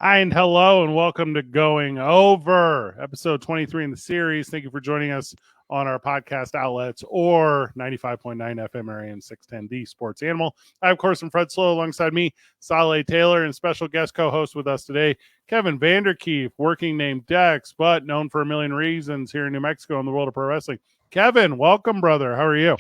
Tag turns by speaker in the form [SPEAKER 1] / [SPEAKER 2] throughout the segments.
[SPEAKER 1] Hi and hello and welcome to Going Over, episode 23 in the series. Thank you for joining us on our podcast outlets or 95.9 FM area and 610D Sports Animal. I, of course, am Fred Slow alongside me, Saleh Taylor, and special guest co-host with us today, Kevin Vanderkeef, working name Dex, but known for a million reasons here in New Mexico in the world of pro wrestling. Kevin, welcome, brother. How are you?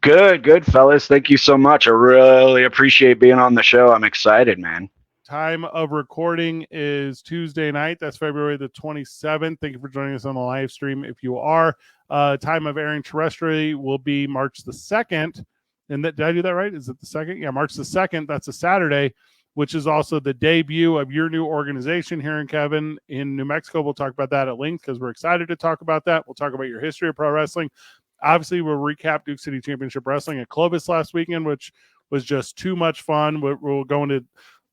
[SPEAKER 2] Good, fellas. Thank you so much. I really appreciate being on the show. I'm excited, man.
[SPEAKER 1] Time of recording is Tuesday night. That's February the 27th. Thank you for joining us on the live stream. If you are, time of airing terrestrially will be March the 2nd. And did I do that right? Is it the 2nd? Yeah, March the 2nd. That's a Saturday, which is also the debut of your new organization here in Kevin in New Mexico. We'll talk about that at length because we're excited to talk about that. We'll talk about your history of pro wrestling. Obviously, we'll recap Duke City Championship Wrestling at Clovis last weekend, which was just too much fun. We'll go into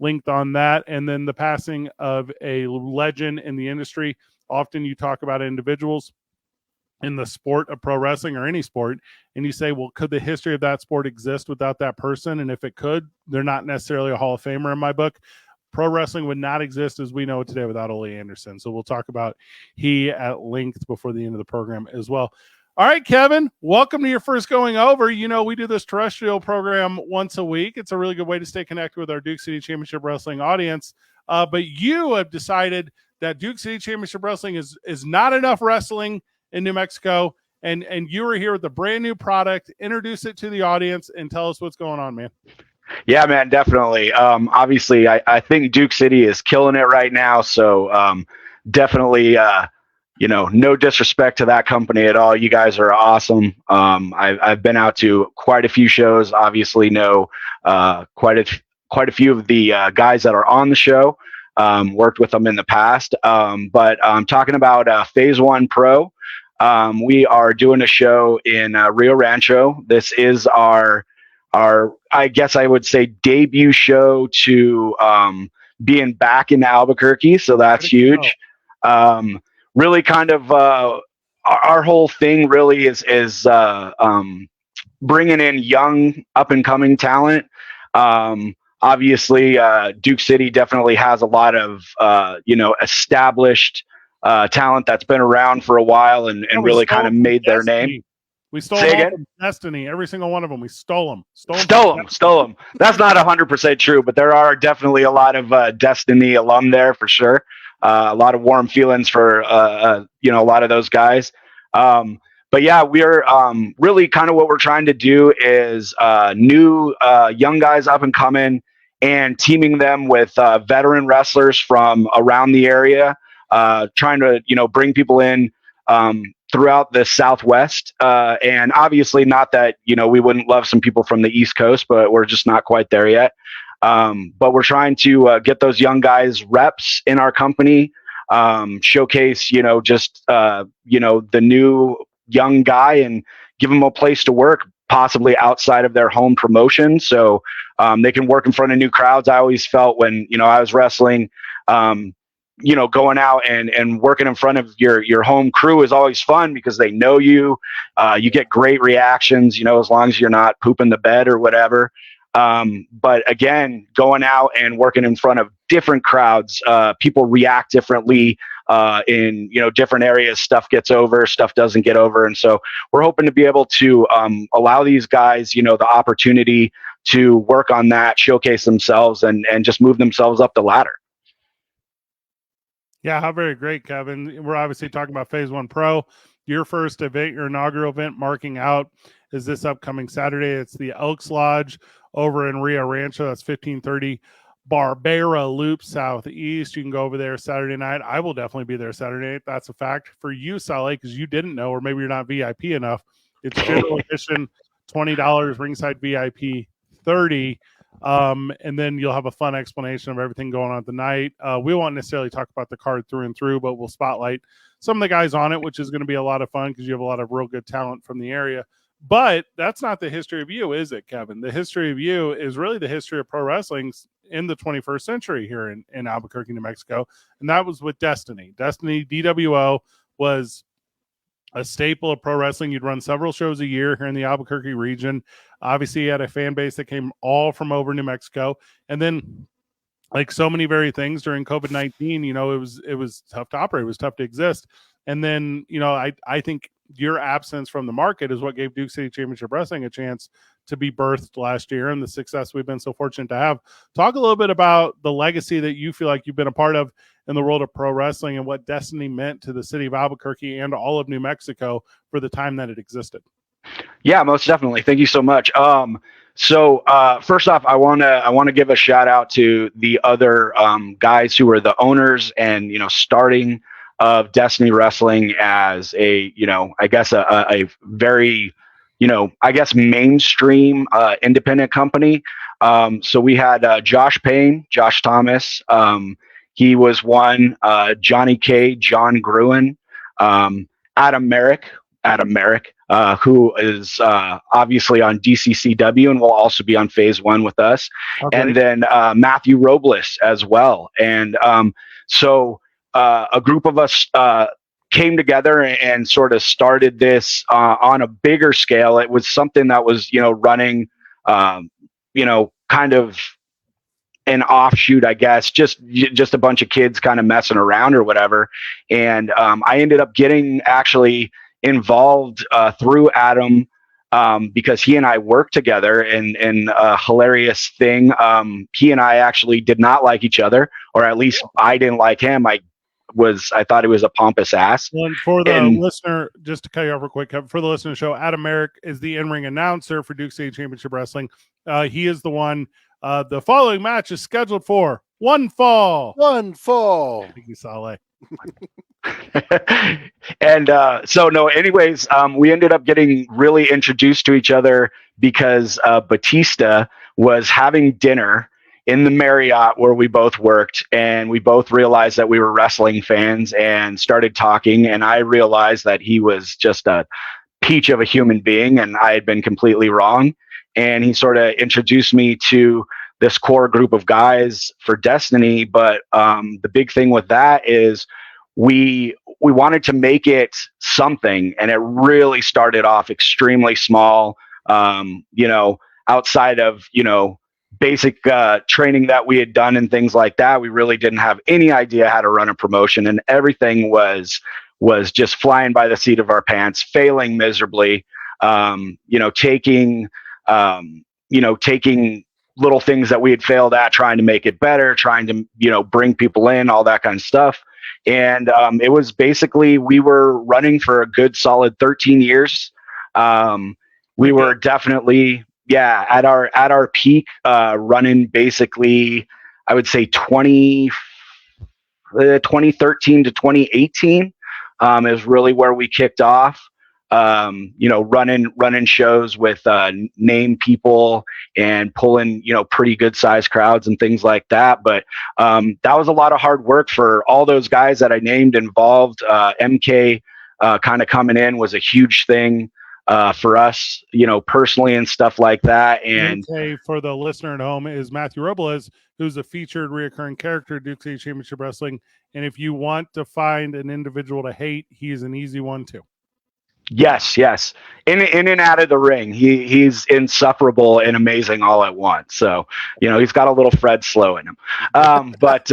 [SPEAKER 1] linked on that, and then the passing of a legend in the industry. Often you talk about individuals in the sport of pro wrestling or any sport, and you say, well, could the history of that sport exist without that person? And if it could, they're not necessarily a Hall of Famer in my book. Pro wrestling would not exist as we know it today without Ole Anderson. So we'll talk about he at length before the end of the program as well. All right, Kevin, welcome to your first Going Over. You know, we do this terrestrial program once a week. It's a really good way to stay connected with our Duke City Championship Wrestling audience. But you have decided that Duke City Championship Wrestling is not enough wrestling in New Mexico, and you are here with a brand new product. Introduce it to the audience and tell us what's going on, man.
[SPEAKER 2] Yeah, man, definitely. Obviously, I think Duke City is killing it right now. So definitely, no disrespect to that company at all. You guys are awesome. I've been out to quite a few shows. Obviously, know quite a few of the guys that are on the show. Worked with them in the past. But talking about Phase One Pro, we are doing a show in Rio Rancho. This is our I guess I would say debut show to being back in Albuquerque. So that's huge. Really kind of our whole thing really is bringing in young up and coming talent. Obviously, Duke City definitely has a lot of established talent that's been around for a while and really kind of made their name.
[SPEAKER 1] We stole all from Destiny, every single one of them. We stole them.
[SPEAKER 2] Stole them. That's not 100% true, but there are definitely a lot of Destiny alum there for sure. A lot of warm feelings for a lot of those guys. But yeah, we're really kind of what we're trying to do is new young guys up and coming and teaming them with veteran wrestlers from around the area, trying to bring people in throughout the Southwest. And obviously not that, we wouldn't love some people from the East Coast, but we're just not quite there yet. But we're trying to get those young guys reps in our company, showcase, the new young guy and give them a place to work, possibly outside of their home promotion. So they can work in front of new crowds. I always felt when, I was wrestling, going out and working in front of your home crew is always fun because they know you. You get great reactions, as long as you're not pooping the bed or whatever. But again, going out and working in front of different crowds, people react differently in different areas. Stuff gets over, stuff doesn't get over, and so we're hoping to be able to allow these guys, the opportunity to work on that, showcase themselves, and just move themselves up the ladder.
[SPEAKER 1] Yeah, how very great, Kevin. We're obviously talking about Phase One Pro. Your first event, your inaugural event, marking out is this upcoming Saturday. It's the Elks Lodge over in Rio Rancho. That's 1530 Barbera Loop Southeast. You can go over there Saturday night. I will definitely be there Saturday night. That's a fact. For you, Saleh, because you didn't know, or maybe you're not VIP enough, it's general admission, $20, ringside VIP, $30. And then you'll have a fun explanation of everything going on at the night. We won't necessarily talk about the card through and through, but we'll spotlight some of the guys on it, which is going to be a lot of fun because you have a lot of real good talent from the area. But that's not the history of you, is it, Kevin? The history of you is really the history of pro wrestling in the 21st century here in Albuquerque, New Mexico. And that was with Destiny. Destiny DWO was a staple of pro wrestling. You'd run several shows a year here in the Albuquerque region. Obviously, you had a fan base that came all from over New Mexico. And then like so many very things during COVID-19, it was tough to operate. It was tough to exist. And then, I think your absence from the market is what gave Duke City Championship Wrestling a chance to be birthed last year and the success we've been so fortunate to have. Talk a little bit about the legacy that you feel like you've been a part of in the world of pro wrestling and what Destiny meant to the city of Albuquerque and all of New Mexico for the time that it existed.
[SPEAKER 2] Yeah, most definitely. Thank you so much. So first off, I want to give a shout out to the other guys who were the owners and starting of Destiny Wrestling as a I guess a very I guess mainstream independent company. So we had Josh Payne, Josh Thomas. He was one. Johnny K, John Gruen, Adam Merrick, who is obviously on DCCW and will also be on Phase 1 with us. Okay. And then Matthew Robles as well. And so a group of us came together and sort of started this on a bigger scale. It was something that was, running, kind of an offshoot, I guess, just a bunch of kids kind of messing around or whatever. And I ended up getting actually involved through Adam because he and I worked together in a hilarious thing. He and I actually did not like each other, or at least I didn't like him. I thought he was a pompous ass.
[SPEAKER 1] And for the listener, just to cut you off real quick, for the listener show, Adam Merrick is the in-ring announcer for Duke City Championship Wrestling. He is the one. The following match is scheduled for one fall.
[SPEAKER 3] One fall.
[SPEAKER 1] Thank you, Saleh.
[SPEAKER 2] And anyways, we ended up getting really introduced to each other because Batista was having dinner in the Marriott where we both worked, and we both realized that we were wrestling fans and started talking, and I realized that he was just a peach of a human being and I had been completely wrong. And he sort of introduced me to this core group of guys for Destiny. But the big thing with that is we wanted to make it something, and it really started off extremely small. Outside of basic training that we had done and things like that, we really didn't have any idea how to run a promotion, and everything was just flying by the seat of our pants, failing miserably. Taking little things that we had failed at, trying to make it better, trying to, bring people in, all that kind of stuff. And it was basically, we were running for a good solid 13 years. We were definitely, at our peak, running basically, I would say 2013 to 2018 is really where we kicked off. Running shows with name people and pulling, pretty good sized crowds and things like that. But that was a lot of hard work for all those guys that I named involved. MK kind of coming in was a huge thing for us, personally and stuff like that. And
[SPEAKER 1] MK, for the listener at home, is Matthew Robles, who's a featured reoccurring character at Duke City Championship Wrestling. And if you want to find an individual to hate, he's an easy one too.
[SPEAKER 2] Yes. In and out of the ring, he's insufferable and amazing all at once. So, he's got a little Fred Slow in him. But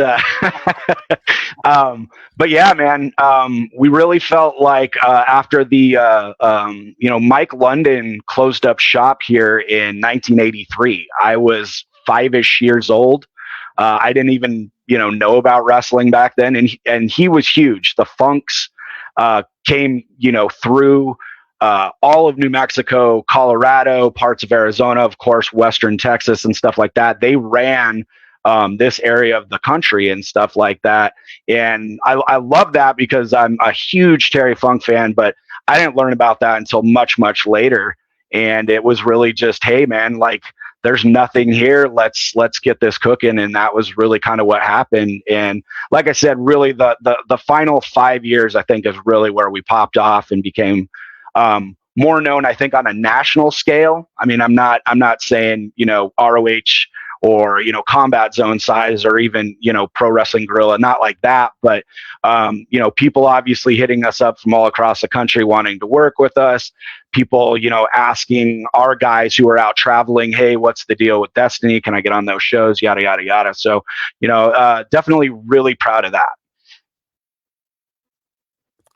[SPEAKER 2] yeah, man, we really felt like after the Mike London closed up shop here in 1983. I was 5-ish years old. I didn't even know about wrestling back then, and he was huge. The Funks came, through all of New Mexico, Colorado, parts of Arizona, of course, Western Texas and stuff like that. They ran this area of the country and stuff like that. And I love that because I'm a huge Terry Funk fan, but I didn't learn about that until much, much later. And it was really just, hey, man, like, there's nothing here. Let's get this cooking. And that was really kind of what happened. And like I said, really the final 5 years, I think, is really where we popped off and became more known, I think, on a national scale. I mean, I'm not saying, ROH or, Combat Zone size, or even, Pro Wrestling Guerrilla, not like that, but, people obviously hitting us up from all across the country wanting to work with us, people, asking our guys who are out traveling, hey, what's the deal with Destiny? Can I get on those shows? Yada, yada, yada. So, definitely really proud of that.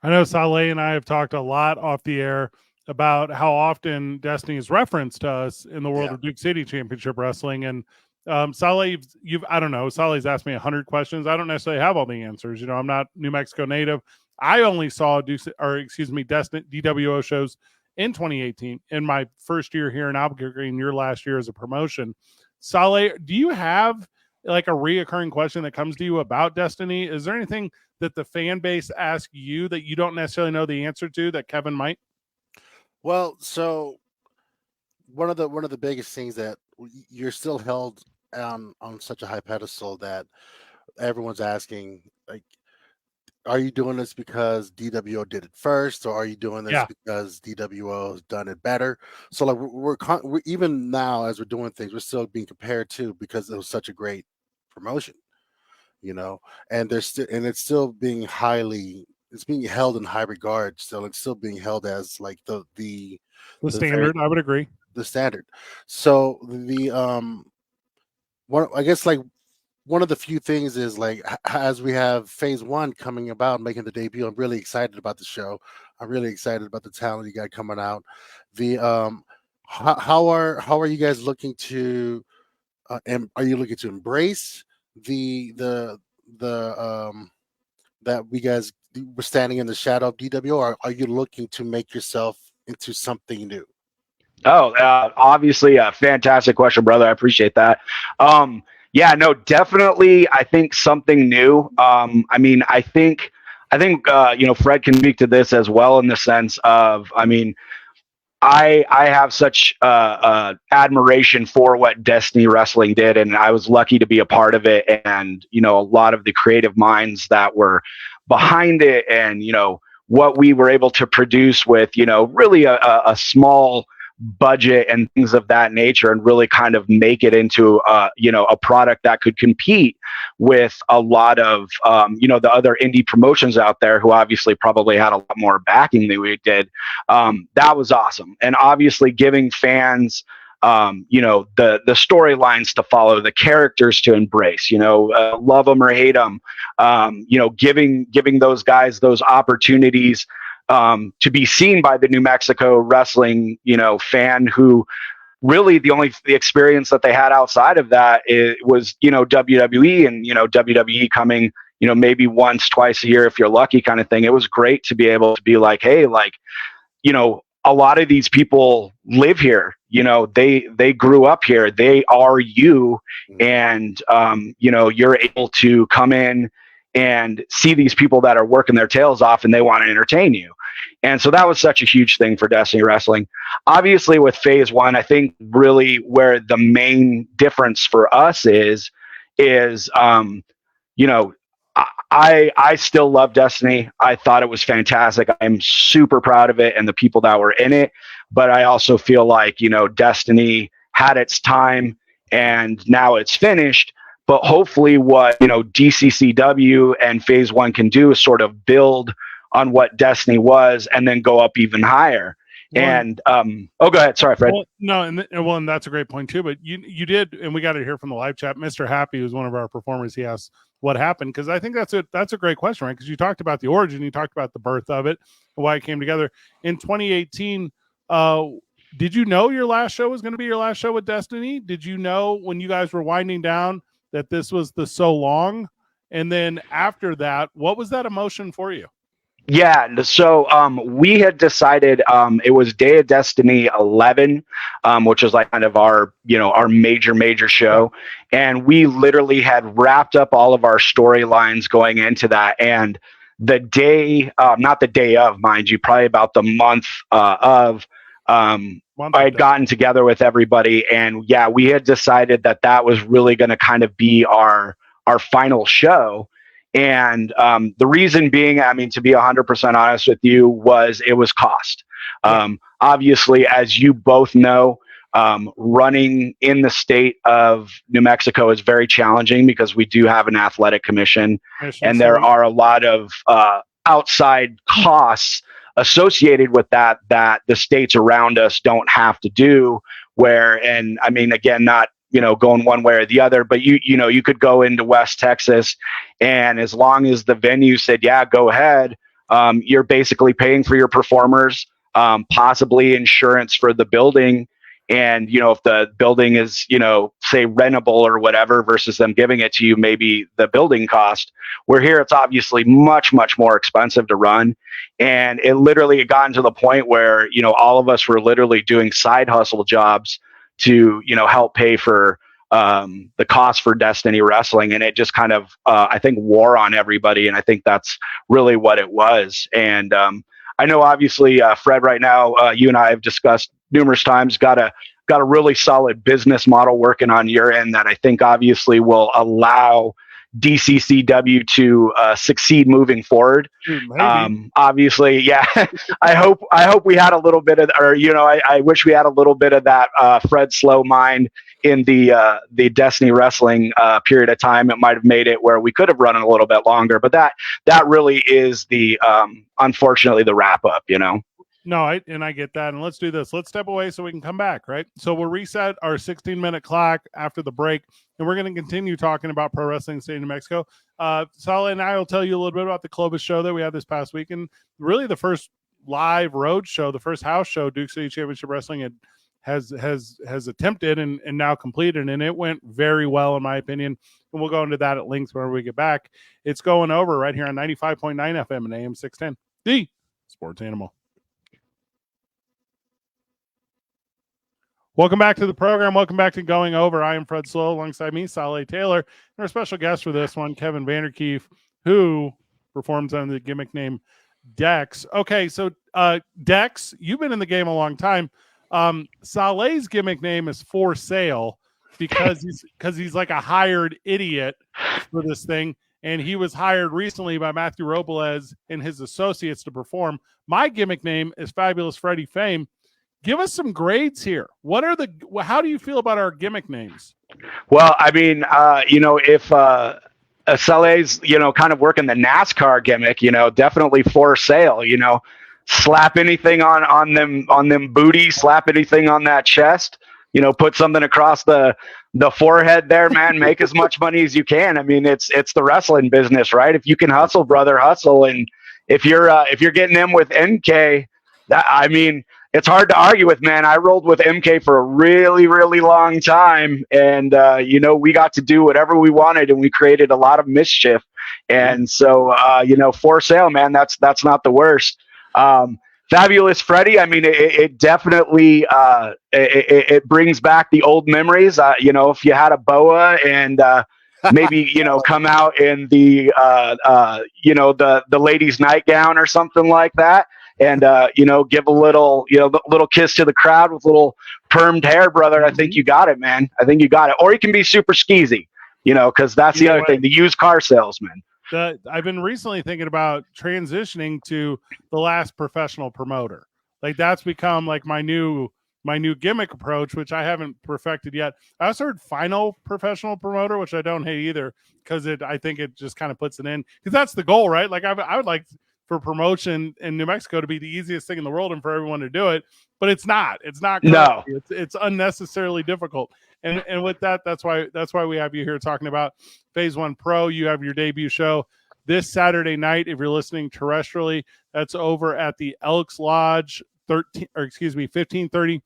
[SPEAKER 1] I know Saleh and I have talked a lot off the air about how often Destiny is referenced to us in the world of Duke City Championship Wrestling. And Saleh, I don't know, Saleh's asked me 100 questions. I don't necessarily have all the answers. I'm not New Mexico native. I only saw Destiny DWO shows in 2018 in my first year here in Albuquerque and your last year as a promotion. Saleh, do you have like a reoccurring question that comes to you about Destiny? Is there anything that the fan base asks you that you don't necessarily know the answer to that Kevin might?
[SPEAKER 3] Well, so one of the biggest things that you're still held on such a high pedestal that everyone's asking, like, are you doing this because DWO did it first, or are you doing this because DWO has done it better? So like we're even now as we're doing things, we're still being compared to because it was such a great promotion, and it's still being it's being held in high regard. Still, it's still being held as like the
[SPEAKER 1] standard. I would agree.
[SPEAKER 3] The standard. So I guess like one of the few things is like as we have phase 1 coming about, making the debut, I'm really excited about the show. I'm really excited about the talent you got coming out. The how are you guys looking to are you looking to embrace the that we guys were standing in the shadow of DWO, or are you looking to make yourself into something new?
[SPEAKER 2] Oh, obviously a fantastic question, brother. I appreciate that. Yeah, no, definitely. I think something new. I mean, I think, Fred can speak to this as well in the sense of, I have such admiration for what Destiny Wrestling did, and I was lucky to be a part of it. And a lot of the creative minds that were behind it, and what we were able to produce with really a small budget and things of that nature, and really kind of make it into a product that could compete with a lot of the other indie promotions out there who obviously probably had a lot more backing than we did. That was awesome. And obviously giving fans the storylines to follow, the characters to embrace, love them or hate them, giving those guys those opportunities to be seen by the New Mexico wrestling, fan who really the experience that they had outside of that was, WWE, and, WWE coming, maybe once, twice a year, if you're lucky, kind of thing. It was great to be able to be like, hey, like, a lot of these people live here, they grew up here, they are you. And, you're able to come in and see these people that are working their tails off and they want to entertain you. And so that was such a huge thing for Destiny Wrestling. Obviously with phase 1, I think really where the main difference for us is, I still love Destiny. I thought it was fantastic. I'm super proud of it and the people that were in it. But I also feel like, Destiny had its time and now it's finished. But hopefully what, DCCW and phase 1 can do is sort of build on what Destiny was and then go up even higher. And go ahead. Sorry, Fred.
[SPEAKER 1] And that's a great point too. But you did, and we got to hear from the live chat. Mr. Happy, who's one of our performers, he asked what happened, because I think that's a great question, right? Because you talked about the origin, you talked about the birth of it, why it came together in 2018. Did you know your last show was going to be your last show with Destiny? Did you know when you guys were winding down that this was the so long? And then after that, what was that emotion for you?
[SPEAKER 2] Yeah, so we had decided it was Day of Destiny 11, which was like kind of our major show, and we literally had wrapped up all of our storylines going into that. And the day, not the day of, mind you, probably about the month of, I had gotten together with everybody, and yeah, we had decided that was really going to kind of be our final show. And the reason being, to be 100% honest with you, it was cost. Obviously, as you both know, running in the state of New Mexico is very challenging because we do have an athletic commission, and there are a lot of outside costs associated with that the states around us don't have to do. And I mean, again, not going one way or the other, but you could go into West Texas, and as long as the venue said, yeah, go ahead, you're basically paying for your performers, possibly insurance for the building. And, if the building is, say rentable or whatever, versus them giving it to you, maybe the building cost. Where here, it's obviously much, much more expensive to run. And it literally got to the point where, all of us were literally doing side hustle jobs to, help pay for the cost for Destiny Wrestling. And it just kind of, I think, wore on everybody. And I think that's really what it was. And I know, obviously, Fred, right now, you and I have discussed numerous times, got a really solid business model working on your end that I think obviously will allow DCCW to succeed moving forward. Obviously, yeah. I hope we had a little bit of, or I wish we had a little bit of that Fred Slow mind in the Destiny Wrestling period of time. It might have made it where we could have run it a little bit longer, but that really is the unfortunately the wrap up.
[SPEAKER 1] No, I get that. And let's do this. Let's step away so we can come back, right? So we'll reset our 16-minute clock after the break, and we're going to continue talking about pro wrestling in the state of New Mexico. Saleh and I will tell you a little bit about the Clovis show that we had this past week, and really the first live road show, the first house show Duke City Championship Wrestling has attempted and now completed, and it went very well in my opinion. And we'll go into that at length whenever we get back. It's going over right here on 95.9 FM and AM 610, the Sports Animal. Welcome back to the program. Welcome back to Going Over. I am Fred Slow, alongside me, Saleh Taylor, and our special guest for this one, Kevin Vanderkeef, who performs under the gimmick name Dex. Okay, so Dex, you've been in the game a long time. Saleh's gimmick name is For Sale because he's like a hired idiot for this thing, and he was hired recently by Matthew Robles and his associates to perform. My gimmick name is Fabulous Freddie Fame. Give us some grades here. How do you feel about our gimmick names?
[SPEAKER 2] Well, I mean, if Saleh's, kind of working the NASCAR gimmick, definitely For Sale, slap anything on them booties, slap anything on that chest, put something across the forehead there, man, make as much money as you can. I mean, it's the wrestling business, right? If you can hustle, brother, hustle. And if you're getting them with MK, it's hard to argue with, man. I rolled with MK for a really, really long time. And, we got to do whatever we wanted, and we created a lot of mischief. And so, For Sale, man, that's not the worst. Fabulous Freddie. I mean, it definitely, it brings back the old memories. If you had a boa and, maybe, come out in the ladies' nightgown or something like that. And, give a little kiss to the crowd with little permed hair, brother. I think you got it, man. I think you got it. Or you can be super skeezy, because that's the other thing, the used car salesman.
[SPEAKER 1] I've been recently thinking about transitioning to the last professional promoter. Like that's become like my new gimmick approach, which I haven't perfected yet. I also heard final professional promoter, which I don't hate either, because I think it just kind of puts it in, because that's the goal, right? Like I would like for promotion in New Mexico to be the easiest thing in the world and for everyone to do it, but it's not. It's not.
[SPEAKER 2] No,
[SPEAKER 1] it's unnecessarily difficult. And with that, that's why we have you here talking about Phase 1 Pro. You have your debut show this Saturday night. If you're listening terrestrially, that's over at the Elks Lodge, 1530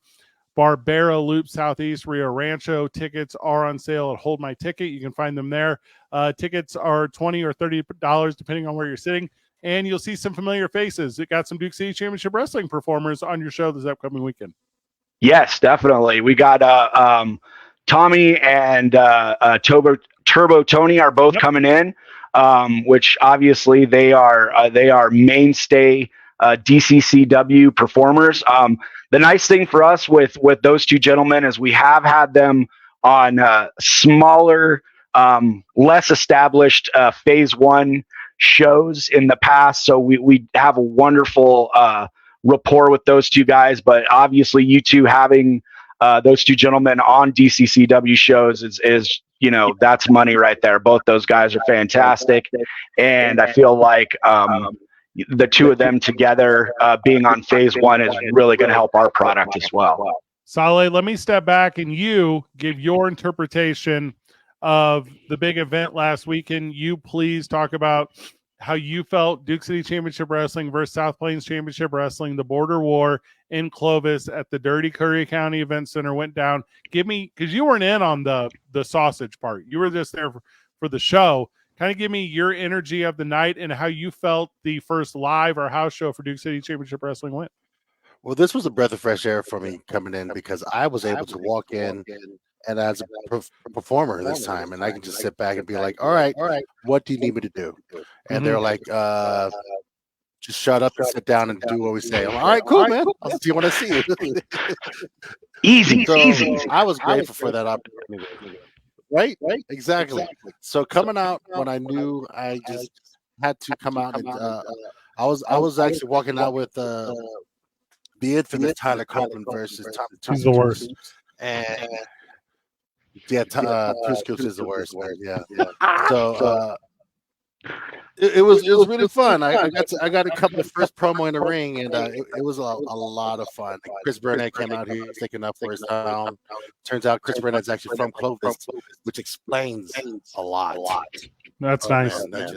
[SPEAKER 1] Barbera Loop Southeast, Rio Rancho. Tickets are on sale at Hold My Ticket. You can find them there. Tickets are $20 or $30 depending on where you're sitting. And you'll see some familiar faces. It got some Duke City Championship Wrestling performers on your show this upcoming weekend.
[SPEAKER 2] Yes, definitely. We got Tommy and Turbo Tony are both coming in, which obviously they are mainstay DCCW performers. The nice thing for us with those two gentlemen is we have had them on smaller, less established Phase 1 shows in the past, so we have a wonderful rapport with those two guys. But obviously you two having those two gentlemen on DCCW shows is that's money right there. Both those guys are fantastic, and I feel like the two of them together being on phase one is really going to help our product as well.
[SPEAKER 1] Saleh, let me step back and you give your interpretation of the big event last weekend. You please talk about how you felt Duke City Championship Wrestling versus South Plains Championship Wrestling, the border war in Clovis at the Dirty Curry County Event Center went down. Give me, because you weren't in on the sausage part. You were just there for the show. Kind of give me your energy of the night and how you felt the first live or house show for Duke City Championship Wrestling went.
[SPEAKER 3] Well, this was a breath of fresh air for me coming in because I was able to walk in and as a performer this time, and I can just sit back and be like, all right, what do you need me to do? And they're like, just shut up and sit down and do what we say. I'm like, all right, cool, man. I'll see you when I see you.
[SPEAKER 2] Easy.
[SPEAKER 3] I was grateful for that opportunity. Right, exactly. So coming out when I knew I just had to come out, and I was actually walking out with the infamous Tyler Copeland versus Tom.
[SPEAKER 1] He's the worst.
[SPEAKER 3] And yeah, Two Scoops is the worst, man. Yeah. So it was really fun. I got a couple of first promo in the ring, and it was a lot of fun. Chris Burnett came out here sticking up for his town. Turns out Chris Burnett's actually from Clovis, which explains a lot.
[SPEAKER 1] That's nice. Man,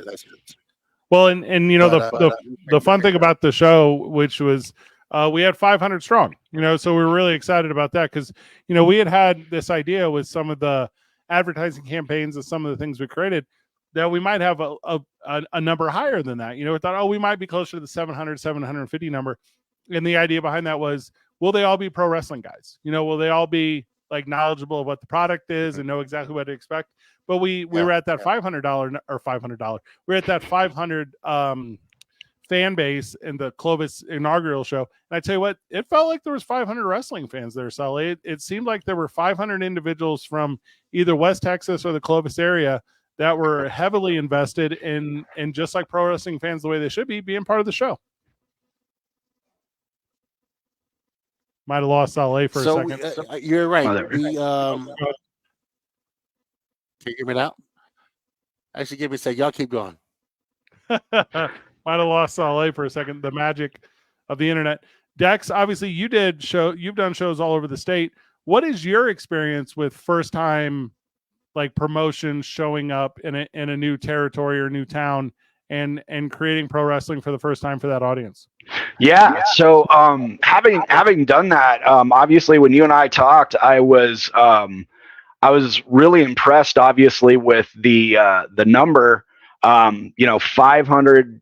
[SPEAKER 1] well, and the fun thing about the show, which was we had 500 strong, so we were really excited about that because, we had this idea with some of the advertising campaigns and some of the things we created that we might have a number higher than that. We thought, we might be closer to the 700, 750 number. And the idea behind that was, will they all be pro wrestling guys? Will they all be like knowledgeable of what the product is and know exactly what to expect? But we were at that $500 or $500. We're at that 500 fan base in the Clovis inaugural show. And I tell you what, it felt like there was 500 wrestling fans there, Sully. It seemed like there were 500 individuals from either West Texas or the Clovis area that were heavily invested in just like pro wrestling fans the way they should be, being part of the show. Might have lost LA for a second.
[SPEAKER 3] You're right. Can you hear me now? Actually, give me a sec. Y'all keep going.
[SPEAKER 1] Might have lost LA for a second. The magic of the internet. Dex, obviously you've done shows all over the state. What is your experience with first time like promotions showing up in a new territory or new town and creating pro wrestling for the first time for that audience?
[SPEAKER 2] Yeah. So having done that, obviously when you and I talked, I was really impressed, obviously, with the number. 500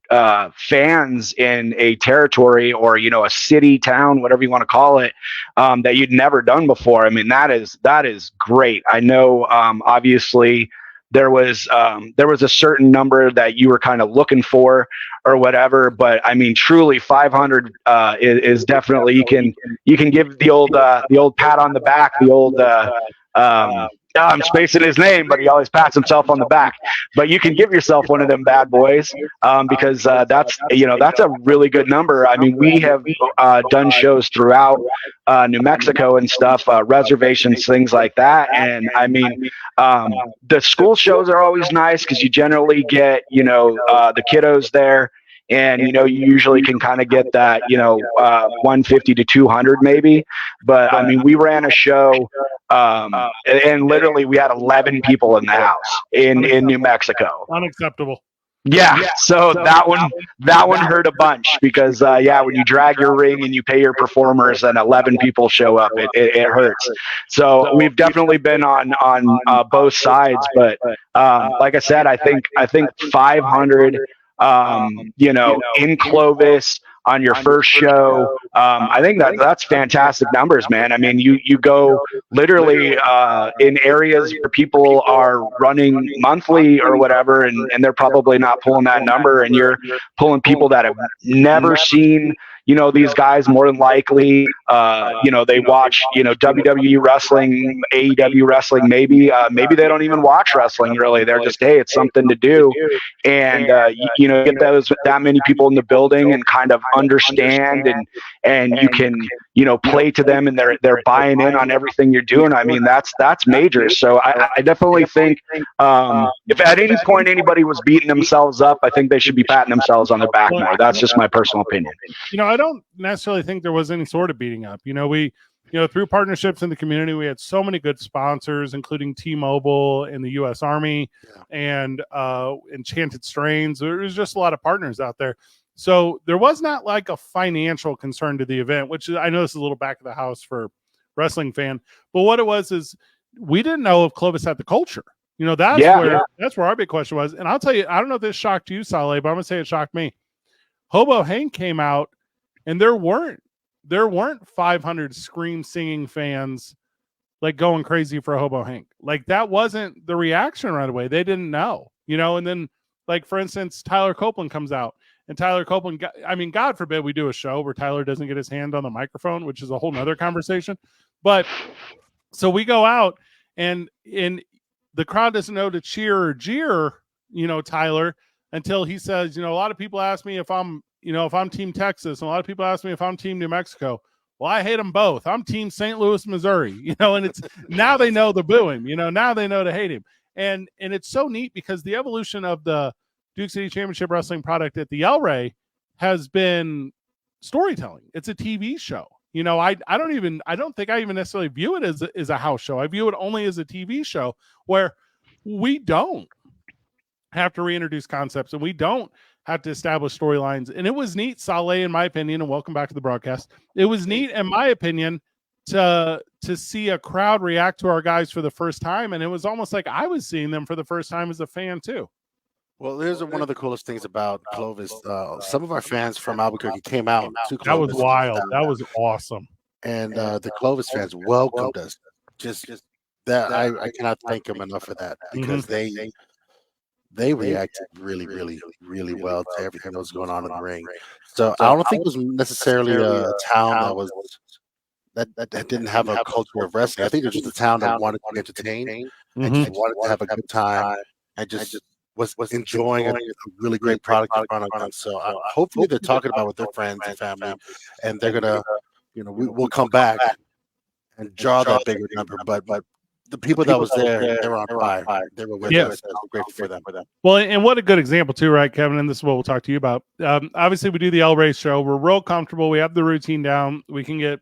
[SPEAKER 2] fans in a territory or a city, town, whatever you want to call it, that you'd never done before. I mean, that is great. I know, obviously there was a certain number that you were kind of looking for or whatever, but I mean, truly 500 is definitely, you can give the old pat on the back, the old I'm spacing his name, but he always pats himself on the back. But you can give yourself one of them bad boys because that's a really good number. I mean, we have done shows throughout New Mexico and stuff, reservations, things like that. And I mean, the school shows are always nice because you generally get the kiddos there. And, you usually can kind of get that, 150 to 200 maybe. But, I mean, we ran a show and literally we had 11 people in the house in New Mexico.
[SPEAKER 1] Unacceptable.
[SPEAKER 2] Yeah. So that one hurt a bunch because, when you drag your ring and you pay your performers and 11 people show up, it hurts. So we've definitely been on both sides. But like I said, I think 500 in Clovis on your first show. I think that's fantastic numbers, man. I mean, you go literally in areas where people are running monthly or whatever, and they're probably not pulling that number, and you're pulling people that have never seen, these guys more than likely, they watch, WWE wrestling, AEW wrestling, maybe they don't even watch wrestling really. They're just, hey, it's something to do. And, get that many people in the building and kind of understand and you can, play to them and they're buying in on everything you're doing. I mean, that's major. So I definitely think, if at any point anybody was beating themselves up, I think they should be patting themselves on the back more. That's just my personal opinion.
[SPEAKER 1] I don't necessarily think there was any sort of beating up. We, through partnerships in the community, we had so many good sponsors, including T-Mobile and the U.S. Army and Enchanted Strains. There was just a lot of partners out there. So there was not like a financial concern to the event, which I know this is a little back of the house for wrestling fan. But what it was is we didn't know if Clovis had the culture. That's where our big question was. And I'll tell you, I don't know if this shocked you, Saleh, but I'm going to say it shocked me. Hobo Hank came out, and there weren't 500 scream singing fans like going crazy for Hobo Hank. Like that wasn't the reaction right away. They didn't know, and then like, for instance, Tyler Copeland comes out, and Tyler Copeland, God forbid we do a show where Tyler doesn't get his hand on the microphone, which is a whole nother conversation. But so we go out and the crowd doesn't know to cheer or jeer, Tyler, until he says, a lot of people ask me if I'm Team Texas, and a lot of people ask me if I'm Team New Mexico. Well, I hate them both. I'm Team St. Louis, Missouri, and it's now they know to boo him, now they know to hate him. And it's so neat because the evolution of the Duke City Championship Wrestling product at the El Rey has been storytelling. It's a TV show. I don't think I even necessarily view it as a house show. I view it only as a TV show where we don't have to reintroduce concepts and we don't have to establish storylines. And it was neat, Saleh, in my opinion, and welcome back to the broadcast. It was neat, in my opinion, to see a crowd react to our guys for the first time. And it was almost like I was seeing them for the first time as a fan too.
[SPEAKER 3] Well, here's one of the coolest things about Clovis. Some of our fans from Albuquerque came out to Clovis.
[SPEAKER 1] That was wild. That was awesome.
[SPEAKER 3] And the Clovis fans welcomed us. Just that I cannot thank them enough for that, because they reacted really, really, really well to everything that was going on in the ring. So I don't think it was necessarily a town that didn't have a culture of wrestling. I think it was just a town that wanted to entertain and just wanted to have a good time and just was enjoying a really great product in front of them. So hopefully they're talking about with their friends and family, and they're gonna, we'll come back and draw that bigger number. But the people that was there, they were on fire. They were with us. I'm grateful for them.
[SPEAKER 1] Well, and what a good example too, right, Kevin? And this is what we'll talk to you about. Obviously, we do the El Rey show. We're real comfortable. We have the routine down. We can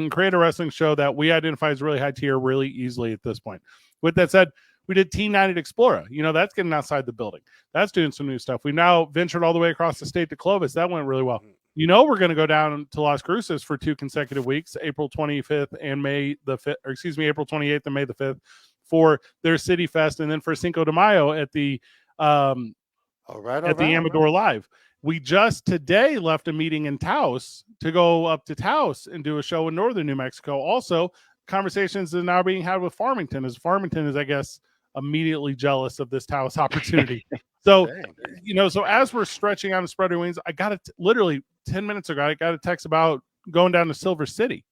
[SPEAKER 1] create a wrestling show that we identify as really high tier really easily at this point. With that said, we did Teen Night at Explorer. That's getting outside the building. That's doing some new stuff. We now ventured all the way across the state to Clovis. That went really well. We're going to go down to Las Cruces for 2 consecutive weeks, April 25th and May the 5th, or excuse me, April 28th and May the 5th for their City Fest. And then for Cinco de Mayo at the Amador Live. We just today left a meeting in Taos to go up to Taos and do a show in northern New Mexico. Also, conversations are now being had with Farmington, as Farmington is, I guess, immediately jealous of this Taos opportunity. So, so as we're stretching out and spread our wings, I got it literally 10 minutes ago. I got a text about going down to Silver City,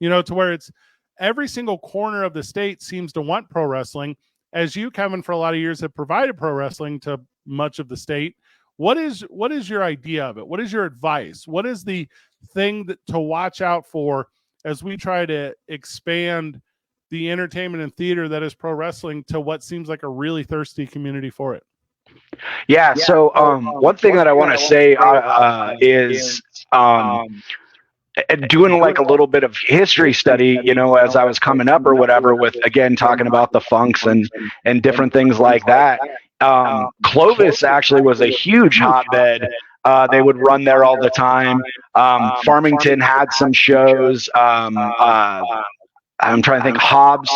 [SPEAKER 1] to where it's every single corner of the state seems to want pro wrestling. As you, Kevin, for a lot of years have provided pro wrestling to much of the state. What is your idea of it? What is your advice? What is the thing to watch out for as we try to expand the entertainment and theater that is pro wrestling to what seems like a really thirsty community for it?
[SPEAKER 2] Yeah. So one thing that I want to say is doing like a little bit of history study, as I was coming up or whatever, with, again, talking about the funks and different things like that. Clovis actually was a huge hotbed. They would run there all the time. Farmington had some shows. I'm trying to think, Hobbs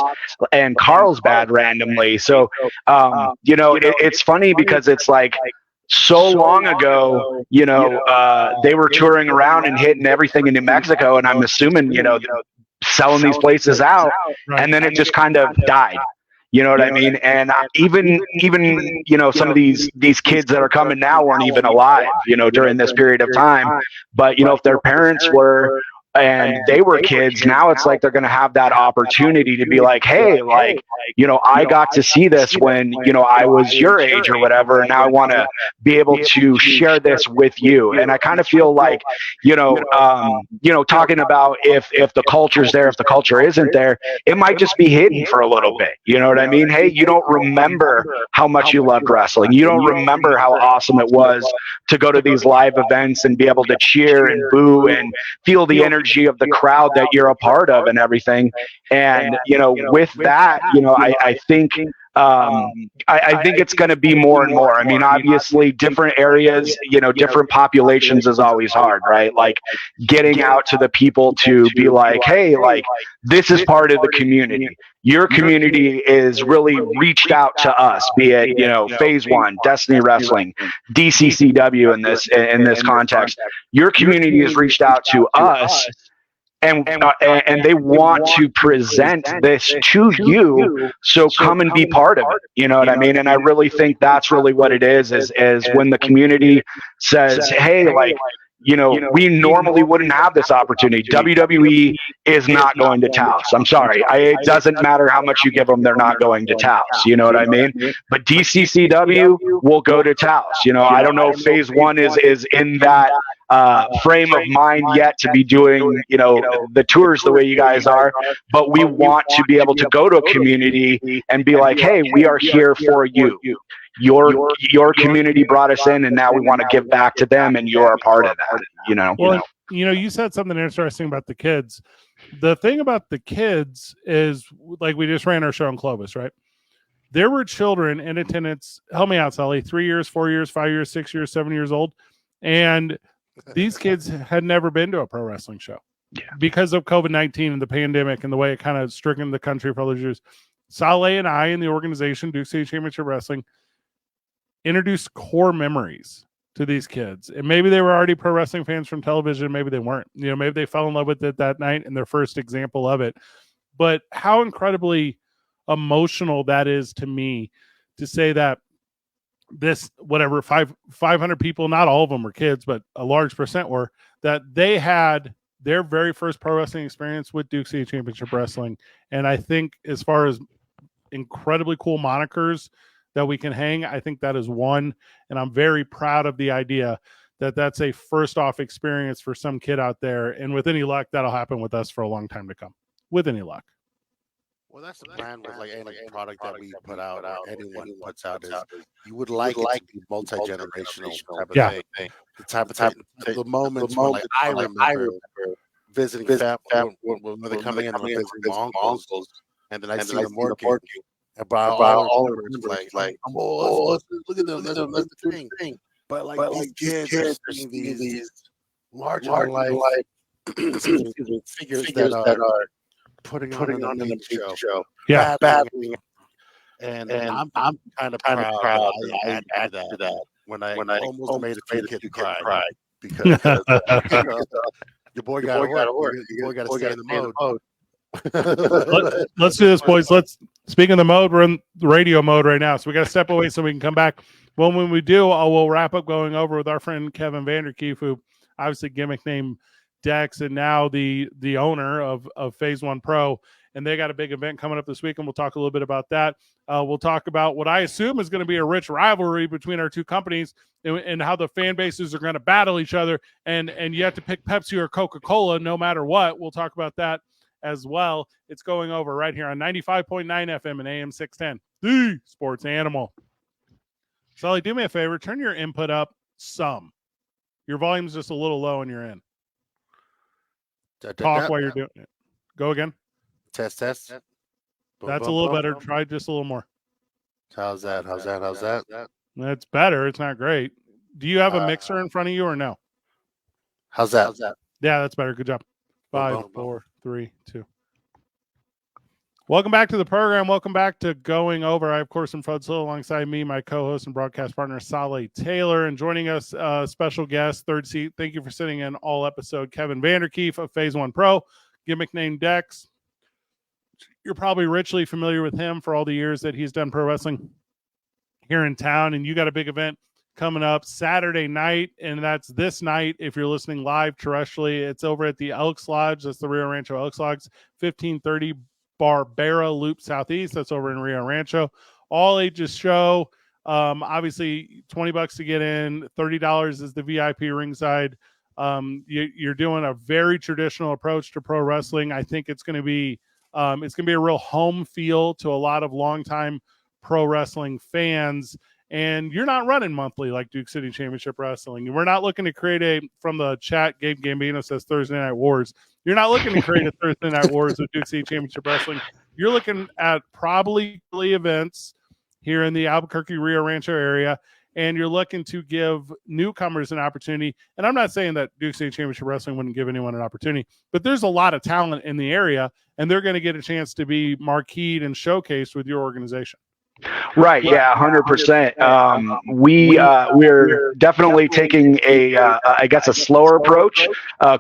[SPEAKER 2] and Carlsbad randomly. So, it's funny because it's like so long ago, they were touring around and hitting everything in New Mexico. And I'm assuming, selling these places out. And then it just kind of died. You know what I mean? And even you know, some of these kids that are coming now weren't even alive, you know, during this period of time. But you know, if their parents were and they were kids, now it's like they're going to have that opportunity to be like, hey, like, you know, I got to see this when, you know, I was your age or whatever, and now I want to be able to share this with you. And I kind of feel like, you know, talking about if the culture's there, if the culture isn't there, it might just be hidden for a little bit. You know what I mean? Hey, you don't remember how much you loved wrestling. You don't remember how awesome it was to go to these live events and be able to cheer and boo and feel the energy of the crowd that you're a part of and everything. And, you know, with that, you know, I think I think it's going to be more and more. I mean, obviously, different areas, you know, different populations is always hard, right? Like getting out to the people to be like, hey, like this is part of the community. Your community is really reached out to us, be it, you know, Phase One, Destiny Wrestling, DCCW in this context. Your community has reached out to us. And they want to present this to you, so come and be part of it. You know what I mean? And I really think that's really what it is when the community says, hey, like, you know, we normally wouldn't have this opportunity. WWE is not going to Taos. I'm sorry. It doesn't matter how much you give them, they're not going to Taos. You know what I mean? But DCCW will go to Taos. You know, I don't know if Phase One is in that frame of mind yet to be doing, you know, the tours the way you guys are, but we want to be able to go to a community and be like, hey, we are here for you. Your community brought us in, and now we want to give back to them, and you're a part of that. You know.
[SPEAKER 1] Well, you know, you said something interesting about the kids. The thing about the kids is, like, we just ran our show in Clovis, right? There were children in attendance. Help me out, Sully. 3 years, 4 years, 5 years, 6 years, 7 years old, and these kids had never been to a pro wrestling show because of COVID-19 and the pandemic and the way it kind of stricken the country for all those years. Saleh and I and the organization, Duke City Championship Wrestling, introduced core memories to these kids. And maybe they were already pro wrestling fans from television. Maybe they weren't. You know, maybe they fell in love with it that night and their first example of it. But how incredibly emotional that is to me to say that this, whatever, 500 people, not all of them were kids, but a large percent were, that they had their very first pro wrestling experience with Duke City Championship Wrestling. And I think as far as incredibly cool monikers that we can hang, I think that is one. And I'm very proud of the idea that that's a first off experience for some kid out there. And with any luck, that'll happen with us for a long time to come. With any luck.
[SPEAKER 3] Well, that's the plan with like any product that we put out or anyone puts out is you would like it to be multi-generational type of thing. The type of the moments when, like, I remember visiting family when they're coming in and visiting my uncles, and then I see them working. About all of it, like, oh, look at them, that's the thing. But like these kids are seeing these larger life figures that are putting on a big show.
[SPEAKER 1] Yeah,
[SPEAKER 3] battling. And I'm kind of proud that I added to that when I almost made a kid cry because you know, your boy got to work. Your boy got to stay in the mode.
[SPEAKER 1] Let's do this, boys. Speaking of the mode, we're in the radio mode right now, so we got to step away so we can come back. Well, when we do, we'll wrap up going over with our friend Kevin Vanderkeef, who obviously gimmick name Dex, and now the owner of Phase One Pro, and they got a big event coming up this week, and we'll talk a little bit about that. We'll talk about what I assume is going to be a rich rivalry between our two companies, and how the fan bases are going to battle each other, and you have to pick Pepsi or Coca-Cola no matter what. We'll talk about that as well. It's going over right here on 95.9 FM and AM 610, the Sports Animal. Sully, do me a favor, turn your input up some. Your volume's just a little low and you're in. Talk while you're doing it. Go again.
[SPEAKER 3] Test.
[SPEAKER 1] That's a little better. Try just a little more.
[SPEAKER 3] How's that?
[SPEAKER 1] That's better. It's not great. Do you have a mixer in front of you or no?
[SPEAKER 3] How's that?
[SPEAKER 1] Yeah, that's better. Good job. 5, 4, 3, 2. Welcome back to the program. Welcome back to Going Over. I, of course, am Fred Slow, alongside me, my co-host and broadcast partner, Saleh Taylor, and joining us, special guest, third seat. Thank you for sitting in all episode, Kevin Vanderkeef of Phase One Pro, gimmick name Dex. you're probably richly familiar with him for all the years that he's done pro wrestling here in town. And you got a big event coming up Saturday night, and that's this night. If you're listening live terrestrially, it's over at the Elks Lodge. That's the Rio Rancho Elks Lodge, 1530 Barbera Loop Southeast. That's over in Rio Rancho. All ages show. Obviously $20 to get in, $30 is the VIP ringside. You're doing a very traditional approach to pro wrestling. I think it's going to be a real home feel to a lot of longtime pro wrestling fans. And you're not running monthly like Duke City Championship Wrestling. We're not looking to create from the chat, Gabe Gambino says Thursday Night Wars. You're not looking to create a Thursday Night Wars with Duke City Championship Wrestling. You're looking at probably events here in the Albuquerque, Rio Rancho area, and you're looking to give newcomers an opportunity. And I'm not saying that Duke City Championship Wrestling wouldn't give anyone an opportunity, but there's a lot of talent in the area, and they're going to get a chance to be marqueed and showcased with your organization.
[SPEAKER 2] Right. Yeah. 100%. We're definitely taking I guess a slower approach.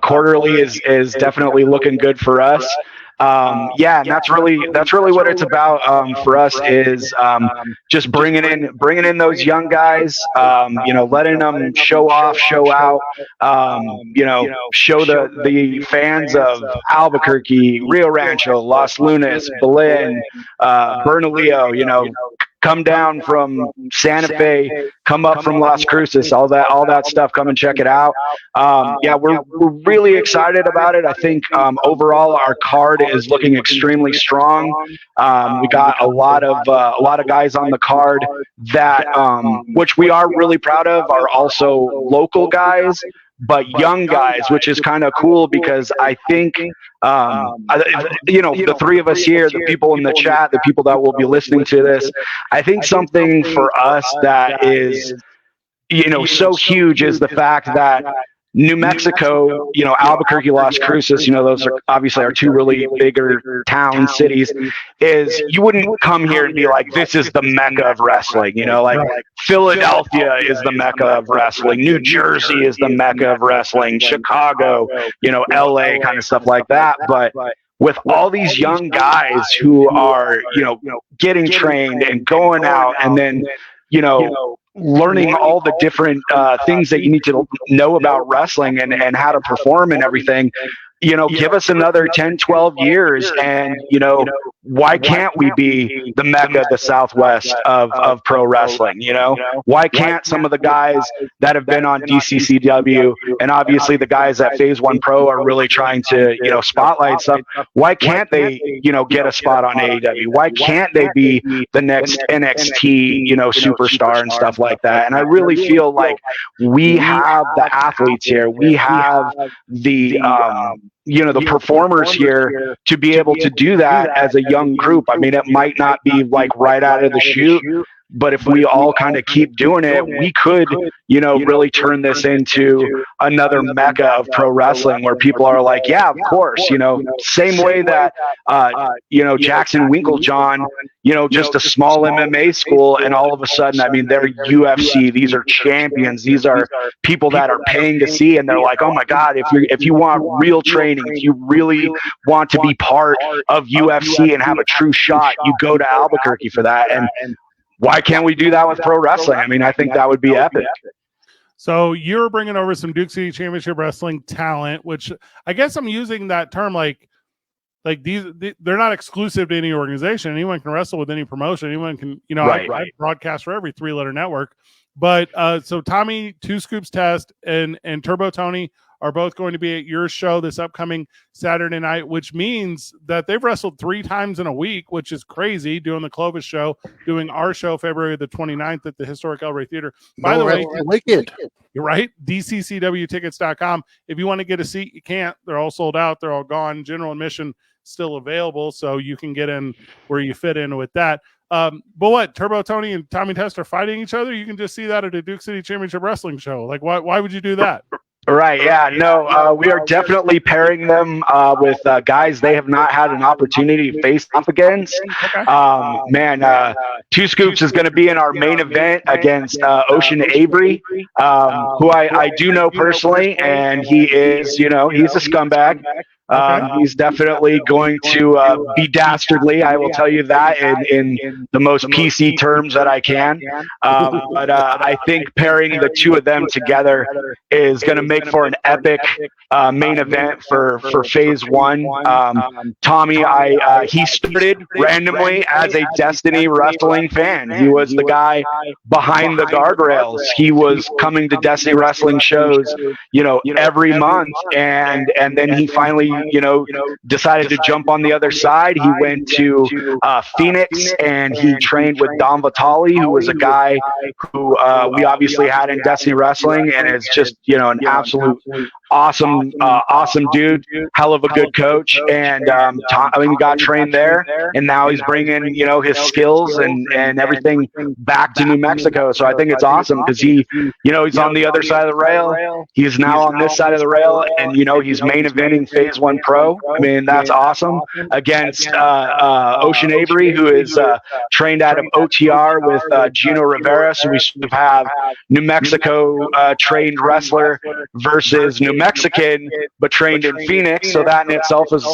[SPEAKER 2] Quarterly is definitely looking good for us. And that's really what it's about for us is just bringing in those young guys, letting them show off, show out, show the fans of Albuquerque, Rio Rancho, Los Lunas, Belen, Bernalillo, come down from Santa Fe, come up from Las Cruces, all that stuff. Come and check it out. We're really excited about it. I think overall our card is looking extremely strong. We got a lot of guys on the card that which we are really proud of are also local guys, but young guys, which is kind of cool because I think, the three of us here, the people in the chat, the people that will be listening to this, I think something for us that is, so huge is the fact that New Mexico, Albuquerque, Las Cruces, those are obviously our two really bigger town cities, is you wouldn't come here and be like, this is the Mecca of wrestling, Philadelphia is the Mecca of wrestling, New Jersey is the Mecca of wrestling, Chicago, LA, kind of stuff like that. But with all these young guys who are, getting trained and going out and then, learning all the different things that you need to know about wrestling and how to perform and everything, give us another 10, 12 years and, why can't we be the Mecca, the Southwest of pro wrestling? Why can't some of the guys that have been on DCCW and obviously the guys at Phase One Pro are really trying to, spotlight stuff. Why can't they, get a spot on AEW? Why can't they be the next NXT, superstar and stuff like that? And I really feel like we have the athletes here. We have the performers here to be able to do that as a young group. I mean, it might not be like right out of the chute, but if we all kind of keep doing it, we could, really turn this into another Mecca of pro wrestling where people are like, yeah, of course, same way that, Jackson Winklejohn, just a small MMA school. And all of a sudden, I mean, they're UFC, these are champions. These are people that are paying to see. And they're like, oh my God, if you want real training, if you really want to be part of UFC and have a true shot, you go to Albuquerque for that. And why can't we do that with pro wrestling? I mean, I think that would be epic.
[SPEAKER 1] So you're bringing over some Duke City Championship Wrestling talent, which I guess I'm using that term like they're not exclusive to any organization. Anyone can wrestle with any promotion. Anyone can, I broadcast for every 3-letter network. But so Tommy, Two Scoops Test, and Turbo Tony are both going to be at your show this upcoming Saturday night, which means that they've wrestled 3 times in a week, which is crazy, doing the Clovis show, doing our show February the 29th at the Historic El Rey Theater. By the way,
[SPEAKER 3] wicked.
[SPEAKER 1] You're right, DCCWtickets.com. If you want to get a seat, you can't. They're all sold out. They're all gone. General admission still available, so you can get in where you fit in with that. But what, Turbo Tony and Tommy Test are fighting each other? You can just see that at a Duke City Championship Wrestling show. Like, why would you do that?
[SPEAKER 2] Right. Yeah. No, we are definitely pairing them with guys they have not had an opportunity to face off against. Okay. Two Scoops is going to be in our main event against Ocean Avery, who I do know personally, and he is, he's a scumbag. He's definitely going to be dastardly. I will tell you that in the most PC terms that I can. But I think pairing the two of them together is going to make for an epic main event for phase one. Tommy, he started randomly as a Destiny Wrestling fan. He was the guy behind the guardrails. He was coming to Destiny Wrestling shows, every month, and then he finally, decided to jump on the other side. He went to Phoenix, and he trained with Don Vitale, who was a guy who we obviously had in Destiny Wrestling, and is just, an absolute awesome dude, hell of a good coach. And he got trained there, and now he's bringing, his skills and everything back to New Mexico. So I think it's awesome because he's on the other side of the rail. He's now on this side of the rail, and he's main eventing Phase 1 Pro. I mean, that's awesome, against Ocean Avery, who is trained out of OTR with Gino Rivera. So we sort of have New Mexico trained wrestler versus New Mexican but trained in Phoenix. So that in itself is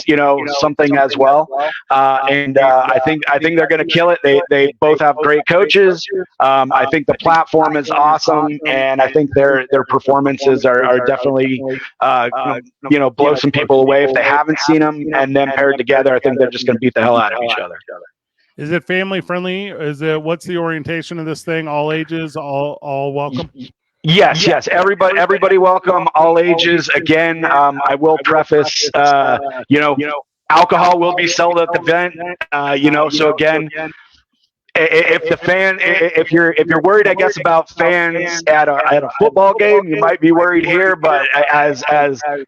[SPEAKER 2] something as well. And I think they're going to kill it. They both have great coaches. I think the platform is awesome, and I think their performances are definitely blow some people away if they haven't seen them. And then paired together, I think they're just going to beat the hell out of each other.
[SPEAKER 1] Is it family friendly? What's the orientation of this thing? All ages, all welcome?
[SPEAKER 2] Yes. Everybody welcome, all ages. Again, I will preface, alcohol will be sold at the event. So again, if you're worried, I guess, about fans at a football game, you might be worried here. But as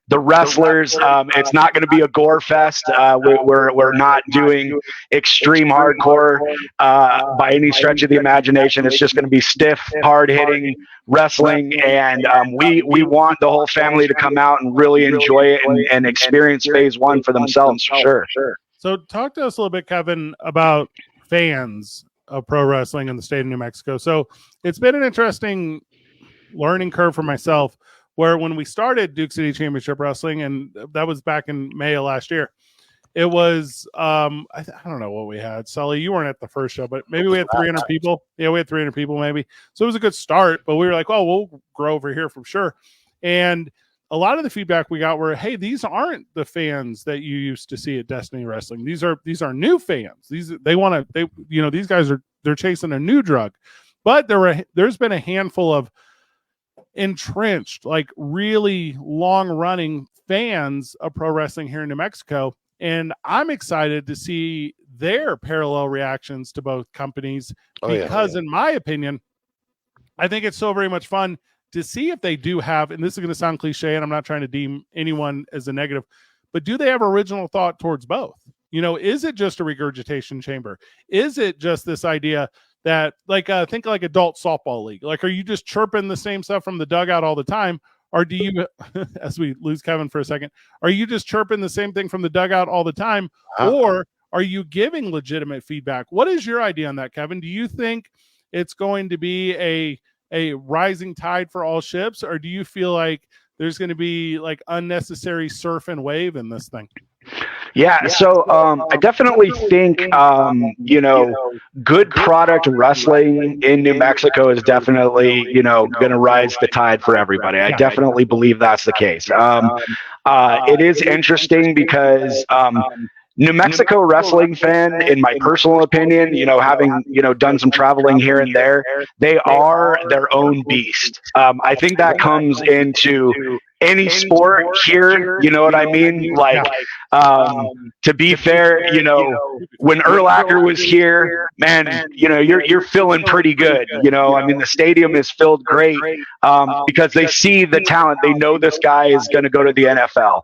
[SPEAKER 2] the wrestlers, it's not going to be a gore fest. We're not doing extreme hardcore by any stretch of the imagination. It's just going to be stiff, hard hitting wrestling, and we want the whole family to come out and really enjoy it and experience Phase 1 for themselves, for sure.
[SPEAKER 1] So talk to us a little bit, Kevin, about fans of pro wrestling in the state of New Mexico. So it's been an interesting learning curve for myself, where when we started Duke City Championship Wrestling, and that was back in May of last year, it was I don't know what we had. Sully, you weren't at the first show, but maybe we had 300 people. Yeah, we had 300 people maybe. So it was a good start, but we were like, oh, we'll grow over here for sure. And a lot of the feedback we got were, hey, these aren't the fans that you used to see at Destiny Wrestling. These are new fans. These guys they're chasing a new drug. But there's been a handful of entrenched, like really long running fans of pro wrestling here in New Mexico. And I'm excited to see their parallel reactions to both companies because in my opinion, I think it's so very much fun to see if they do have, and this is going to sound cliche, and I'm not trying to deem anyone as a negative, but do they have original thought towards both? Is it just a regurgitation chamber? Is it just this idea that, think like adult softball league? Like, are you just chirping the same stuff from the dugout all the time? Or do you, as we lose Kevin for a second, are you just chirping the same thing from the dugout all the time? Or are you giving legitimate feedback? What is your idea on that, Kevin? Do you think it's going to be a rising tide for all ships, or do you feel like there's going to be like unnecessary surf and wave in this thing?
[SPEAKER 2] Yeah, so I definitely think, good product wrestling in New Mexico is definitely, going to rise the tide for everybody. I definitely believe that's the case. It is interesting because New Mexico wrestling fan, in my personal opinion, having, done some traveling here and there, they are their own beast. I think that comes into any sport here, you know what I mean? To be fair, when Urlacher was here, man, you're feeling pretty good. I mean, the stadium is filled great because they see the talent. They know this guy is going to go to the NFL.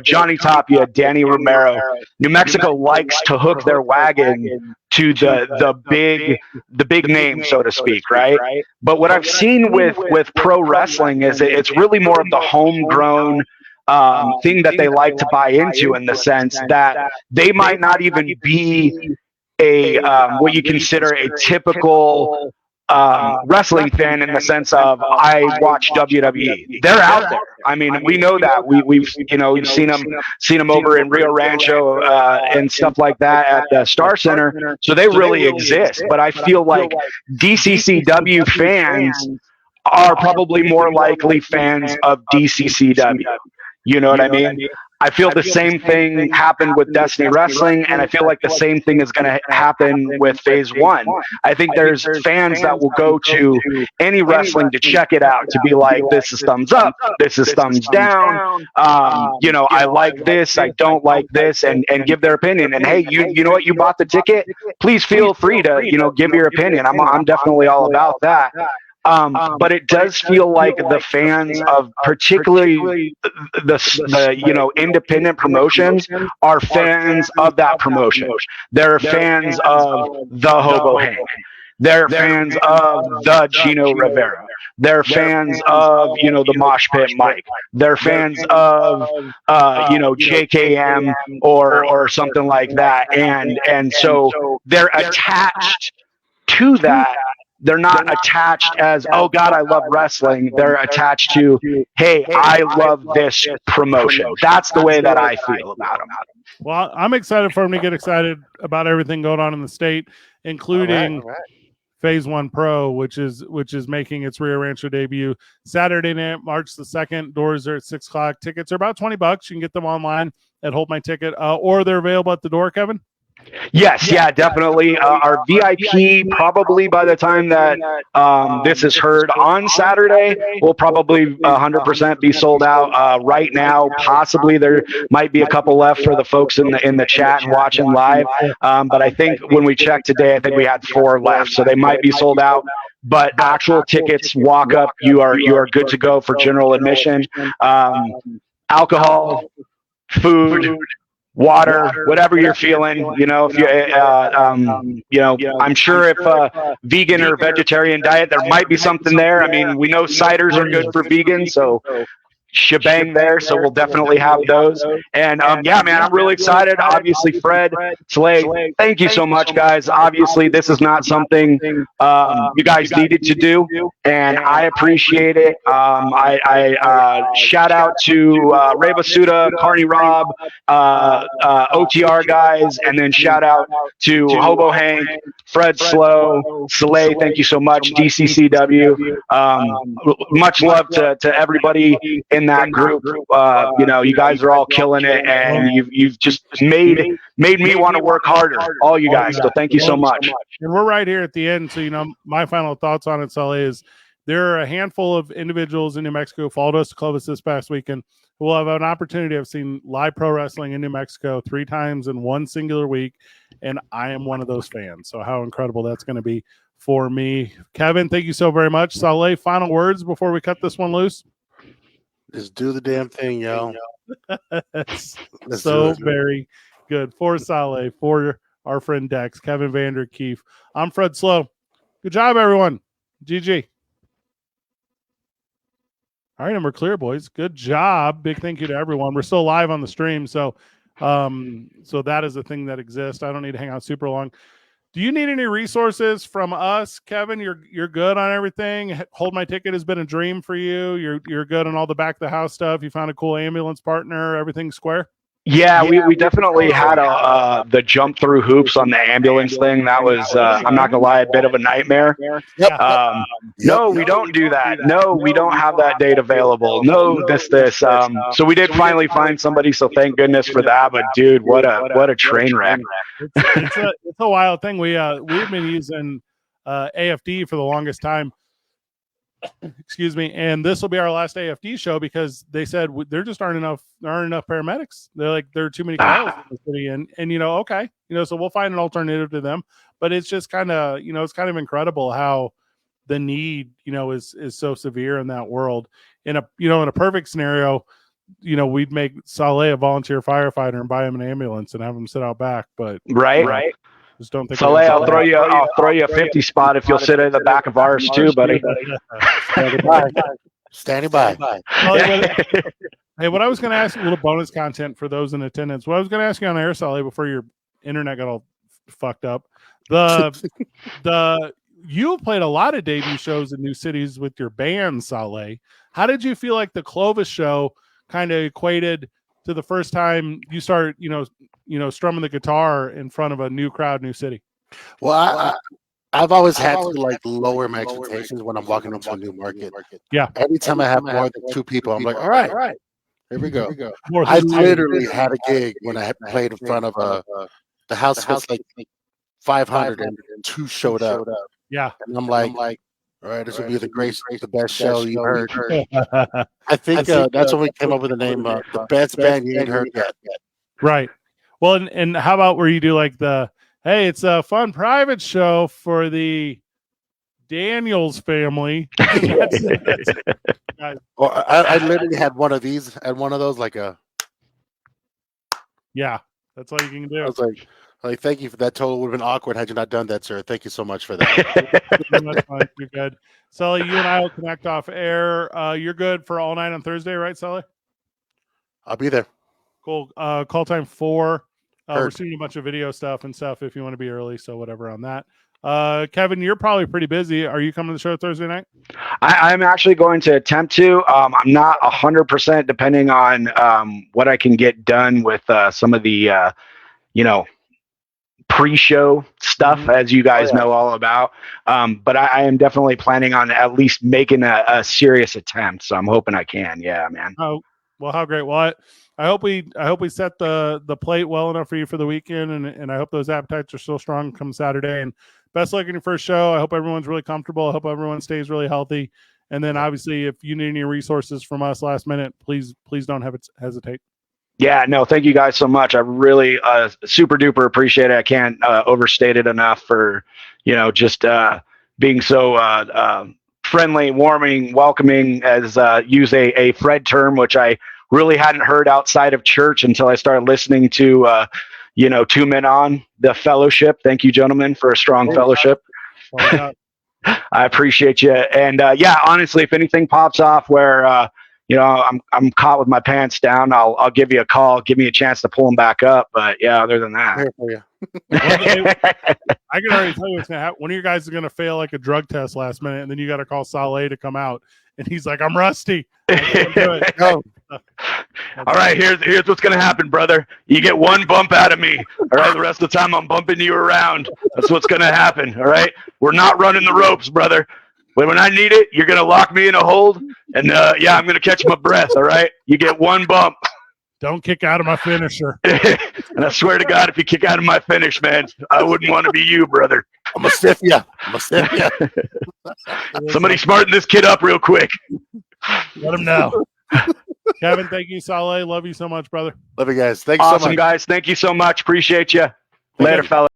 [SPEAKER 2] Johnny Tapia, Danny Romero. New Mexico likes to hook their wagon to the big name, so to speak, right? But what I've seen with pro wrestling is it's really more of the homegrown thing that they like to buy into, in the sense that they might not even be a what you consider a typical wrestling fan in the sense of I watch WWE. They're out there. I mean, we know that. We've seen them over in Rio Rancho and stuff like that at the Star Center. So they really exist. But I feel like DCCW fans are probably more likely fans of DCCW. You know what I mean? I feel the same thing happened with Destiny Wrestling, and I feel like the same thing is going to happen with Phase 1. I think there's fans that will go to any wrestling to check it out, to be like, this is thumbs up, this is thumbs down, I like this, I don't like this, and give their opinion. And hey, you know what, you bought the ticket, please feel free to, give your opinion. I'm definitely all about that. But it does feel like the fans of particularly the independent promotions are fans of that promotion. They're fans of the Hobo Hank. They're fans of the Gino Rivera. They're fans of, the Mosh Pit Mike. They're fans of, JKM or something like that. And so they're attached to that. They're not attached as, oh God, I love wrestling. They're attached to, hey, I love this promotion. That's the way that I feel about them.
[SPEAKER 1] Well, I'm excited for them to get excited about everything going on in the state, including Phase 1 Pro, which is making its Rio Rancho debut Saturday night, March the 2nd. Doors are at 6 o'clock. Tickets are about $20. You can get them online at Hold My Ticket, or they're available at the door, Kevin?
[SPEAKER 2] Yes, yeah, definitely. Our VIP, probably by the time that this is heard on Saturday, will probably 100% be sold out. Right now, possibly there might be a couple left for the folks in the chat and watching live. But I think when we checked today, I think we had 4 left, so they might be sold out. But actual tickets, walk up, you are good to go for general admission. Alcohol, food, water, whatever you're feeling, if you, I'm sure if vegan or vegetarian diet, there might be something there. I mean, we know ciders are good for vegans, so shebang there. So we'll definitely have those. And yeah, man, I'm really excited. Obviously, Fred, Slay, thank you so much, guys. Obviously, this is not something you guys needed to do, and I appreciate it. I shout out to Ray Basuda, Carney Rob, OTR guys, and then shout out to Hobo Hank, Fred Slow, Slay, thank you so much, DCCW. Much love to everybody in that group. You guys are all killing it, and you've just made me want to work harder, all you guys. So thank you so much.
[SPEAKER 1] And we're right here at the end. So, my final thoughts on it, Sully, is there are a handful of individuals in New Mexico who followed us to Clovis this past weekend who will have an opportunity. I've seen live pro wrestling in New Mexico 3 times in one singular week, and I am one of those fans. So how incredible that's going to be for me. Kevin, thank you so very much. Saleh, final words before we cut this one loose?
[SPEAKER 3] Just do the damn thing, yo.
[SPEAKER 1] So very good. For Saleh, for our friend Dex, Kevin Vanderkeef, I'm Fred Slow. Good job, everyone. GG. All right, and we're clear, boys. Good job. Big thank you to everyone. We're still live on the stream, so that is a thing that exists. I don't need to hang out super long. Do you need any resources from us, Kevin? You're good on everything. Hold My Ticket has been a dream for you. You're good on all the back of the house stuff. You found a cool ambulance partner. Everything's square.
[SPEAKER 2] Yeah, we definitely had the jump through hoops on the ambulance thing. That was, I'm not gonna lie, a bit of a nightmare. No, we don't do that. No, we don't have that date available. No, this. So we did finally find somebody. So thank goodness for that. But dude, what a train wreck.
[SPEAKER 1] It's a wild thing. We've been using AFD for the longest time. Excuse me, and this will be our last AFD show because they said there just aren't enough paramedics. They're like, there are too many calls in the city, and okay, so we'll find an alternative to them. But it's just kind of it's kind of incredible how the need is so severe in that world. In a perfect scenario, we'd make Saleh a volunteer firefighter and buy him an ambulance and have him sit out back. But
[SPEAKER 2] right.
[SPEAKER 1] Just don't think.
[SPEAKER 2] Saleh, I'll throw you a 50 spot if you'll sit in the back of ours too, buddy.
[SPEAKER 3] Standing by.
[SPEAKER 1] Hey, what I was going to ask you, a little bonus content for those in attendance. What I was going to ask you on air, Saleh, before your internet got all fucked up. you played a lot of debut shows in new cities with your band, Saleh. How did you feel like the Clovis show kind of equated to the first time you start, strumming the guitar in front of a new crowd, new city?
[SPEAKER 3] Well, I've always had to like lower my expectations when I'm walking into a new market.
[SPEAKER 1] Yeah.
[SPEAKER 3] Every time I have more than 2 people, I'm like, all right, here we go.
[SPEAKER 1] More
[SPEAKER 3] I
[SPEAKER 1] than two.
[SPEAKER 3] literally had a gig when I had played in front of the house was like 500 and 2 showed up.
[SPEAKER 1] Yeah.
[SPEAKER 3] And I'm like, all right, this will be the best show you heard. I think that's when we came up with the name, the best band you ain't heard yet.
[SPEAKER 1] Right. Well, and how about where you do like hey, it's a fun private show for the Daniels family.
[SPEAKER 3] Or I literally had one of these and one of those like
[SPEAKER 1] yeah, that's all you can do.
[SPEAKER 3] I was like, thank you for that. Total would have been awkward had you not done that, sir. Thank you so much for that.
[SPEAKER 1] That's fine. You're good. Sully, you and I will connect off air. You're good for all night on Thursday, right, Sully?
[SPEAKER 3] I'll be there.
[SPEAKER 1] Cool. Call time 4. We're
[SPEAKER 3] Heard.
[SPEAKER 1] shooting a bunch of video stuff and stuff if you want to be early, so whatever on that. Kevin, you're probably pretty busy. Are you coming to the show Thursday night?
[SPEAKER 2] I'm actually going to attempt to. I'm not 100% depending on what I can get done with some of the, pre-show stuff, as you guys know all about. But I am definitely planning on at least making a serious attempt. So I'm hoping I can. Yeah, man.
[SPEAKER 1] Oh, well, how great. Well, I hope we set the plate well enough for you for the weekend, and I hope those appetites are still strong come Saturday. And best luck in your first show. I hope everyone's really comfortable. I hope everyone stays really healthy. And then obviously, if you need any resources from us last minute, please don't hesitate.
[SPEAKER 2] Yeah, no, thank you guys so much. I really super duper appreciate it. I can't overstate it enough for, just being so friendly, warming, welcoming, as use a Fred term, which I really hadn't heard outside of church until I started listening to, 2 Men On, the fellowship. Thank you, gentlemen, for a strong fellowship. I appreciate you. And honestly, if anything pops off where, I'm caught with my pants down, I'll give you a call, give me a chance to pull them back up. But yeah, other than that,
[SPEAKER 1] I can already tell you what's going to happen. One of your guys is going to fail like a drug test last minute, and then you got to call Saleh to come out. And he's like, I'm rusty.
[SPEAKER 2] All right, here's what's going to happen, brother. You get one bump out of me. All right, the rest of the time I'm bumping you around. That's what's going to happen. All right, we're not running the ropes, brother. When I need it, you're going to lock me in a hold. And I'm going to catch my breath. All right, you get one bump.
[SPEAKER 1] Don't kick out of my finisher.
[SPEAKER 2] And I swear to God, if you kick out of my finish, man, I wouldn't want to be you, brother.
[SPEAKER 3] I'm going to stiff you.
[SPEAKER 2] Somebody smarten this kid up real quick.
[SPEAKER 1] Let him know. Kevin, thank you, Saleh. Love you so much, brother.
[SPEAKER 3] Love you guys. Thank you so much.
[SPEAKER 2] Awesome, guys. Thank you so much. Appreciate you. Later, fella.